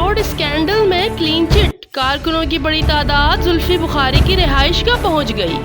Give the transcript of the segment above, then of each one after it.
Road scandal میں clean chit, کارکنوں کی بڑی تعداد زلفی بخاری کی رہائش گاہ پہنچ گئی۔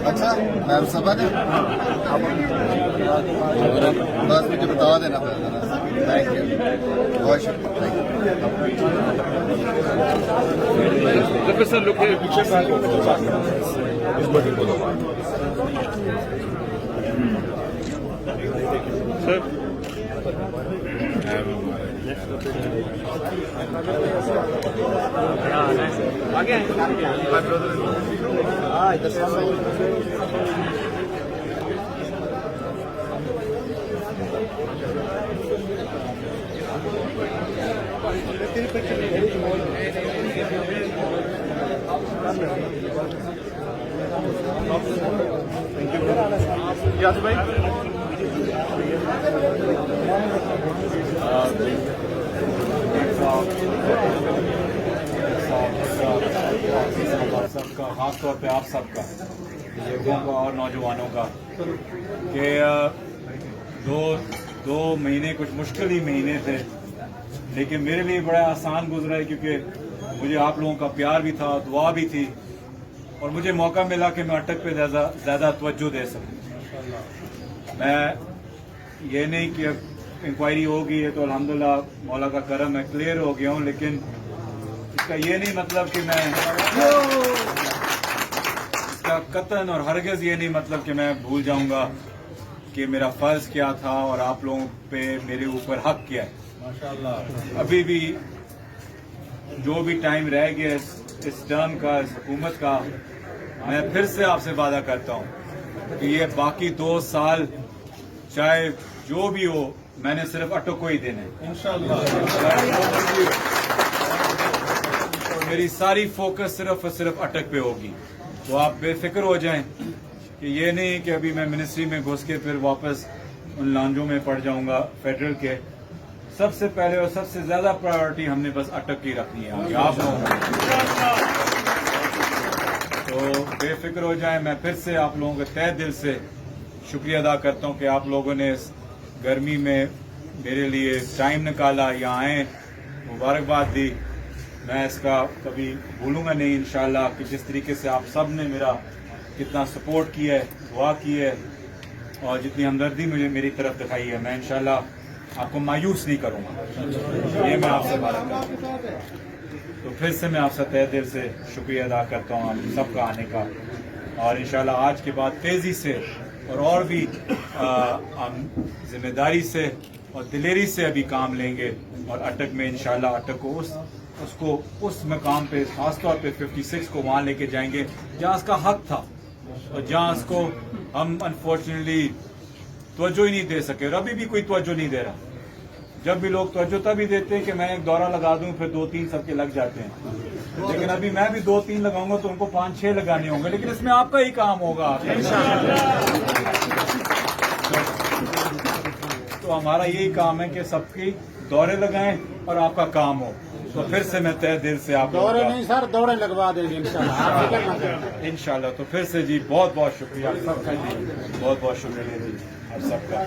اچھا میم صاحبہ نے بس مجھے بتا دینا تھینک یو بہت شکریہ خاص طور پہ آپ سب کا، بزرگوں کا اور نوجوانوں کا، کہ دو مہینے کچھ مشکل ہی مہینے تھے، لیکن میرے لیے بڑا آسان گزرا ہے کیونکہ مجھے آپ لوگوں کا پیار بھی تھا، دعا بھی تھی، اور مجھے موقع ملا کہ میں اٹک پہ زیادہ توجہ دے سکوں۔ میں یہ نہیں کہ انکوائری ہوگی ہے تو الحمدللہ مولا کا کرم ہے کلیئر ہو گیا ہوں، لیکن اس کا یہ نہیں مطلب کہ میں اس کا قطعاً اور ہرگز یہ نہیں مطلب کہ میں بھول جاؤں گا کہ میرا فرض کیا تھا اور آپ لوگوں پہ میرے اوپر حق کیا ہے۔ ابھی بھی جو بھی ٹائم رہ گیا اس ٹرم کا، اس حکومت کا، میں پھر سے آپ سے وعدہ کرتا ہوں کہ یہ باقی 2 سال चाहे जो भी हो, मैंने सिर्फ अटक को ही देना है इंशाल्लाह। और मेरी सारी फोकस सिर्फ और सिर्फ अटक पे होगी। तो आप बेफिक्र हो जाएं कि ये नहीं कि अभी मैं मिनिस्ट्री में घुस के फिर वापस उन लांजों में पड़ जाऊंगा फेडरल के। सबसे पहले और सबसे ज्यादा प्रायोरिटी हमने बस अटक की रखनी है आगे आप लोगों को। तो बेफिक्र हो जाएं। मैं फिर से आप लोगों के तहे दिल से शुक्रिया अदा करता हूं कि आप लोगों ने इस गर्मी में मेरे लिए टाइम निकाला, यहाँ आए, मुबारकबाद दी। मैं इसका कभी भूलूंगा नहीं इंशाल्लाह कि जिस तरीके से आप सब ने मेरा कितना सपोर्ट किया है, दुआ की है और जितनी हमदर्दी मुझे मेरी तरफ दिखाई है, मैं इंशाल्लाह आपको मायूस नहीं करूंगा। ये मैं आपसे बात करता हूं। तो फिर से मैं आपसे तहे दिल से शुक्रिया अदा करता हूँ आप सबका आने का। और इंशाल्लाह आज के बाद तेज़ी से और भी हम जिम्मेदारी से और दिलेरी से अभी काम लेंगे और अटक में इंशाल्लाह अटक को उसको उस मकाम पे खासतौर पे 56 को वहाँ लेके जाएंगे जहाँ उसका हक था और जहाँ उसको हम अनफॉर्चुनेटली तवज्जो ही नहीं दे सके और अभी भी कोई तवज्जो नहीं दे रहा। जब भी लोग तवज्जो तभी देते हैं कि मैं एक दौरा लगा दूं फिर 2-3 सबके लग जाते हैं, लेकिन अभी मैं भी 2-3 लगाऊंगा तो उनको 5-6 लगाने होंगे, लेकिन इसमें आपका ही काम होगा। तो हमारा यही काम है कि सबकी दौरे लगाएं और आपका काम हो। तो फिर से मैं तहे दिल से आप दौरे नहीं सर, दौरे लगवा देंगे इंशाल्लाह। तो फिर से जी बहुत बहुत शुक्रिया सबका जी, बहुत बहुत शुक्रिया जी आप सबका।